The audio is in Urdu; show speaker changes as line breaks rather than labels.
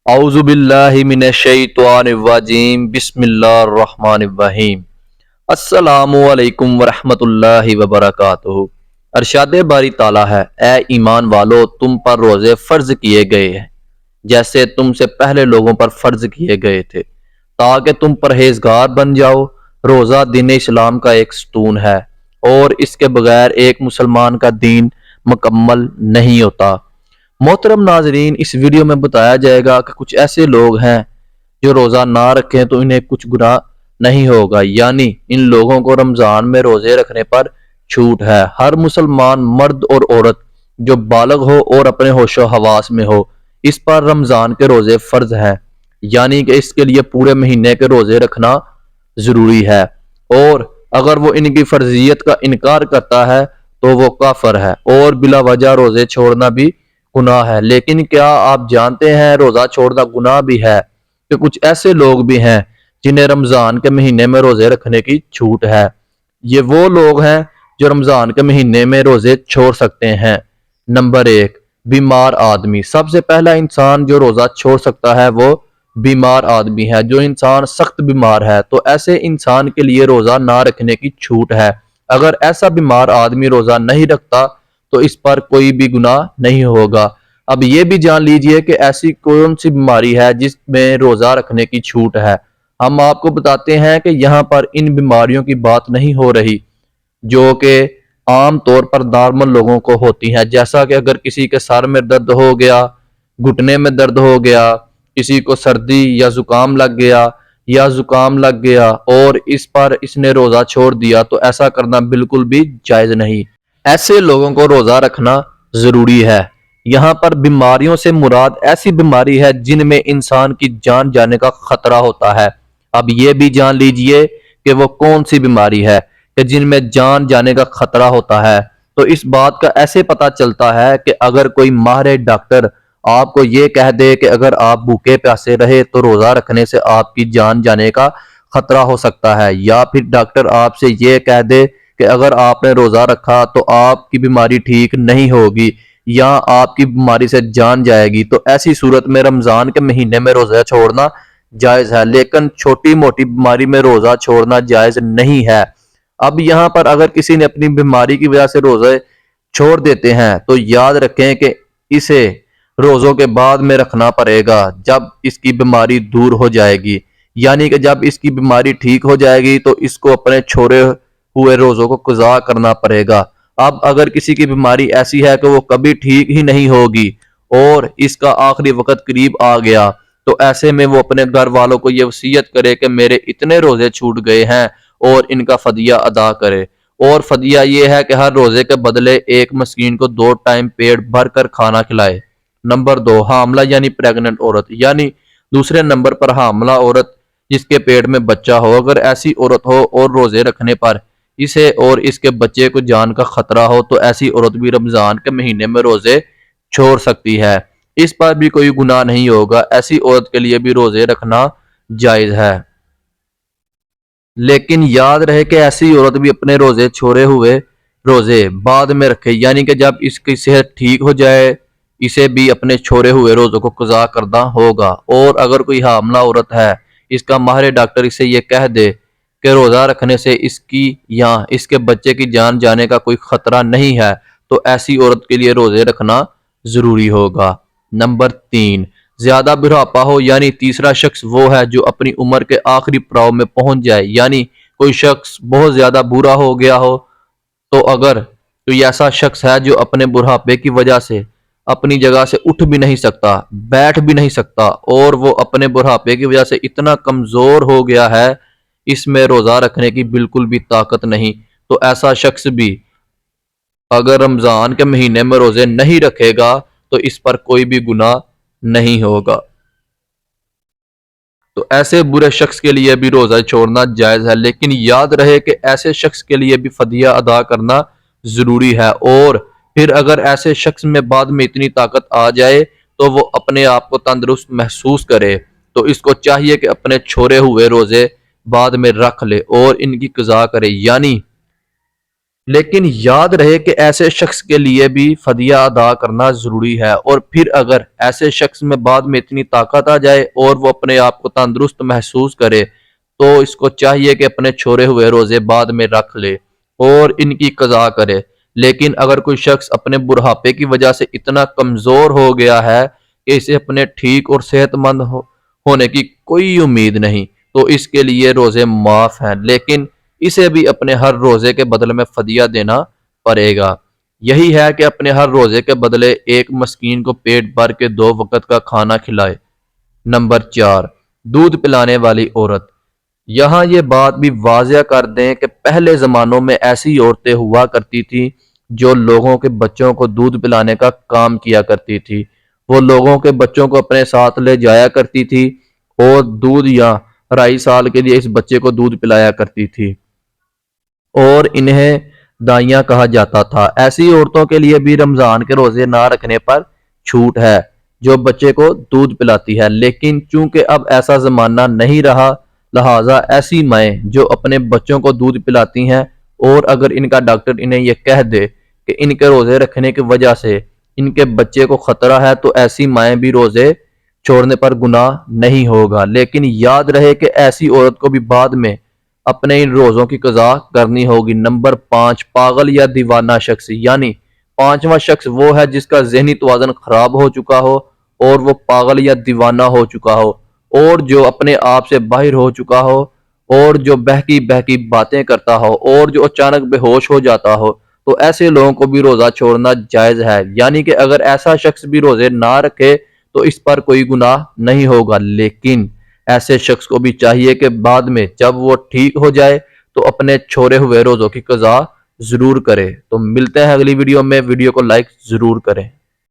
اعوذ باللہ من الشیطان الرجیم بسم اللہ الرحمن الرحیم۔ السلام علیکم ورحمۃ اللہ وبرکاتہ۔ ارشاد باری تعالیٰ ہے، اے ایمان والو، تم پر روزے فرض کیے گئے ہیں جیسے تم سے پہلے لوگوں پر فرض کیے گئے تھے تاکہ تم پرہیزگار بن جاؤ۔ روزہ دین اسلام کا ایک ستون ہے اور اس کے بغیر ایک مسلمان کا دین مکمل نہیں ہوتا۔ محترم ناظرین، اس ویڈیو میں بتایا جائے گا کہ کچھ ایسے لوگ ہیں جو روزہ نہ رکھیں تو انہیں کچھ گناہ نہیں ہوگا، یعنی ان لوگوں کو رمضان میں روزے رکھنے پر چھوٹ ہے۔ ہر مسلمان مرد اور عورت جو بالغ ہو اور اپنے ہوش و حواس میں ہو، اس پر رمضان کے روزے فرض ہیں، یعنی کہ اس کے لیے پورے مہینے کے روزے رکھنا ضروری ہے، اور اگر وہ ان کی فرضیت کا انکار کرتا ہے تو وہ کافر ہے اور بلا وجہ روزے چھوڑنا بھی گناہ ہے۔ لیکن کیا آپ جانتے ہیں روزہ چھوڑنا گناہ بھی ہے کہ کچھ ایسے لوگ بھی ہیں جنہیں رمضان کے مہینے میں روزے رکھنے کی چھوٹ ہے۔ یہ وہ لوگ ہیں جو رمضان کے مہینے میں روزے چھوڑ سکتے ہیں۔ نمبر 1، بیمار آدمی۔ سب سے پہلا انسان جو روزہ چھوڑ سکتا ہے وہ بیمار آدمی ہے۔ جو انسان سخت بیمار ہے تو ایسے انسان کے لیے روزہ نہ رکھنے کی چھوٹ ہے۔ اگر ایسا بیمار آدمی روزہ نہیں رکھتا تو اس پر کوئی بھی گناہ نہیں ہوگا۔ اب یہ بھی جان لیجئے کہ ایسی کون سی بیماری ہے جس میں روزہ رکھنے کی چھوٹ ہے۔ ہم آپ کو بتاتے ہیں کہ یہاں پر ان بیماریوں کی بات نہیں ہو رہی جو کہ عام طور پر نارمل لوگوں کو ہوتی ہیں، جیسا کہ اگر کسی کے سر میں درد ہو گیا، گھٹنے میں درد ہو گیا، کسی کو سردی یا زکام لگ گیا اور اس پر اس نے روزہ چھوڑ دیا تو ایسا کرنا بالکل بھی جائز نہیں۔ ایسے لوگوں کو روزہ رکھنا ضروری ہے۔ یہاں پر بیماریوں سے مراد ایسی بیماری ہے جن میں انسان کی جان جانے کا خطرہ ہوتا ہے۔ اب یہ بھی جان لیجئے کہ وہ کون سی بیماری ہے کہ جن میں جان جانے کا خطرہ ہوتا ہے۔ تو اس بات کا ایسے پتہ چلتا ہے کہ اگر کوئی ماہر ڈاکٹر آپ کو یہ کہہ دے کہ اگر آپ بھوکے پیاسے رہے تو روزہ رکھنے سے آپ کی جان جانے کا خطرہ ہو سکتا ہے، یا پھر ڈاکٹر آپ سے یہ کہہ دے کہ اگر آپ نے روزہ رکھا تو آپ کی بیماری ٹھیک نہیں ہوگی یا آپ کی بیماری سے جان جائے گی، تو ایسی صورت میں رمضان کے مہینے میں روزہ چھوڑنا جائز ہے، لیکن چھوٹی موٹی بیماری میں روزہ چھوڑنا جائز نہیں ہے۔ اب یہاں پر اگر کسی نے اپنی بیماری کی وجہ سے روزے چھوڑ دیتے ہیں تو یاد رکھیں کہ اسے روزوں کے بعد میں رکھنا پڑے گا جب اس کی بیماری دور ہو جائے گی، یعنی کہ جب اس کی بیماری ٹھیک ہو جائے گی تو اس کو اپنے چھوڑے ہوئے روزوں کو قضا کرنا پڑے گا۔ اب اگر کسی کی بیماری ایسی ہے کہ وہ کبھی ٹھیک ہی نہیں ہوگی اور اس کا آخری وقت قریب آ گیا تو ایسے میں وہ اپنے گھر والوں کو یہ وصیت کرے کہ میرے اتنے روزے چھوٹ گئے ہیں اور ان کا فدیہ ادا کرے، اور فدیہ یہ ہے کہ ہر روزے کے بدلے ایک مسکین کو 2 ٹائم پیٹ بھر کر کھانا کھلائے۔ نمبر 2، حاملہ یعنی پریگننٹ عورت، یعنی دوسرے نمبر پر حاملہ عورت جس کے پیٹ میں بچہ ہو۔ اگر ایسی عورت ہو اور روزے رکھنے پر اسے اور اس کے بچے کو جان کا خطرہ ہو تو ایسی عورت بھی رمضان کے مہینے میں روزے چھوڑ سکتی ہے، اس پر بھی کوئی گناہ نہیں ہوگا۔ ایسی عورت کے لیے بھی روزے رکھنا جائز ہے، لیکن یاد رہے کہ ایسی عورت بھی اپنے روزے چھوڑے ہوئے روزے بعد میں رکھے، یعنی کہ جب اس کی صحت ٹھیک ہو جائے اسے بھی اپنے چھوڑے ہوئے روزوں کو قضا کرنا ہوگا۔ اور اگر کوئی حاملہ عورت ہے، اس کا ماہر ڈاکٹر اسے یہ کہہ دے کہ روزہ رکھنے سے اس کی یا اس کے بچے کی جان جانے کا کوئی خطرہ نہیں ہے تو ایسی عورت کے لیے روزے رکھنا ضروری ہوگا۔ نمبر 3، زیادہ بڑھاپا ہو، یعنی تیسرا شخص وہ ہے جو اپنی عمر کے آخری پڑاؤ میں پہنچ جائے، یعنی کوئی شخص بہت زیادہ بوڑھا ہو گیا ہو تو اگر کوئی ایسا شخص ہے جو اپنے بڑھاپے کی وجہ سے اپنی جگہ سے اٹھ بھی نہیں سکتا، بیٹھ بھی نہیں سکتا، اور وہ اپنے بڑھاپے کی وجہ سے اتنا کمزور ہو گیا ہے اس میں روزہ رکھنے کی بالکل بھی طاقت نہیں، تو ایسا شخص بھی اگر رمضان کے مہینے میں روزے نہیں رکھے گا تو اس پر کوئی بھی گناہ نہیں ہوگا۔ تو ایسے برے شخص کے لیے بھی روزہ چھوڑنا جائز ہے، لیکن یاد رہے کہ ایسے شخص کے لیے بھی فدیہ ادا کرنا ضروری ہے، اور پھر اگر ایسے شخص میں بعد میں اتنی طاقت آ جائے تو وہ اپنے آپ کو تندرست محسوس کرے تو اس کو چاہیے کہ اپنے چھوڑے ہوئے روزے بعد میں رکھ لے اور ان کی قضا کرے، یعنی لیکن یاد رہے کہ ایسے شخص کے لیے بھی فدیہ ادا کرنا ضروری ہے، اور پھر اگر ایسے شخص میں بعد میں اتنی طاقت آ جائے اور وہ اپنے آپ کو تندرست محسوس کرے تو اس کو چاہیے کہ اپنے چھوڑے ہوئے روزے بعد میں رکھ لے اور ان کی قضا کرے۔ لیکن اگر کوئی شخص اپنے بڑھاپے کی وجہ سے اتنا کمزور ہو گیا ہے کہ اسے اپنے ٹھیک اور صحت مند ہونے کی کوئی امید نہیں، تو اس کے لیے روزے معاف ہیں، لیکن اسے بھی اپنے ہر روزے کے بدلے میں فدیہ دینا پڑے گا۔ یہی ہے کہ اپنے ہر روزے کے بدلے ایک مسکین کو پیٹ بھر کے 2 وقت کا کھانا کھلائے۔ نمبر 4، دودھ پلانے والی عورت۔ یہاں یہ بات بھی واضح کر دیں کہ پہلے زمانوں میں ایسی عورتیں ہوا کرتی تھیں جو لوگوں کے بچوں کو دودھ پلانے کا کام کیا کرتی تھی۔ وہ لوگوں کے بچوں کو اپنے ساتھ لے جایا کرتی تھی اور دودھ یا 2.5 سال کے لیے اس بچے کو دودھ پلایا کرتی تھی، اور انہیں دائیاں کہا جاتا تھا۔ ایسی عورتوں کے لیے بھی رمضان کے روزے نہ رکھنے پر چھوٹ ہے جو بچے کو دودھ پلاتی ہے، لیکن چونکہ اب ایسا زمانہ نہیں رہا، لہٰذا ایسی مائیں جو اپنے بچوں کو دودھ پلاتی ہیں اور اگر ان کا ڈاکٹر انہیں یہ کہہ دے کہ ان کے روزے رکھنے کی وجہ سے ان کے بچے کو خطرہ ہے تو ایسی مائیں بھی روزے چھوڑنے پر گناہ نہیں ہوگا۔ لیکن یاد رہے کہ ایسی عورت کو بھی بعد میں اپنے ان روزوں کی قضا کرنی ہوگی۔ نمبر 5، پاگل یا دیوانہ شخص، یعنی پانچواں شخص وہ ہے جس کا ذہنی توازن خراب ہو چکا ہو اور وہ پاگل یا دیوانہ ہو چکا ہو اور جو اپنے آپ سے باہر ہو چکا ہو اور جو بہکی بہکی باتیں کرتا ہو اور جو اچانک بے ہوش ہو جاتا ہو، تو ایسے لوگوں کو بھی روزہ چھوڑنا جائز ہے۔ یعنی کہ اگر ایسا شخص بھی روزے نہ رکھے تو اس پر کوئی گناہ نہیں ہوگا، لیکن ایسے شخص کو بھی چاہیے کہ بعد میں جب وہ ٹھیک ہو جائے تو اپنے چھوڑے ہوئے روزوں کی قضا ضرور کرے۔ تو ملتے ہیں اگلی ویڈیو میں، ویڈیو کو لائک ضرور کریں۔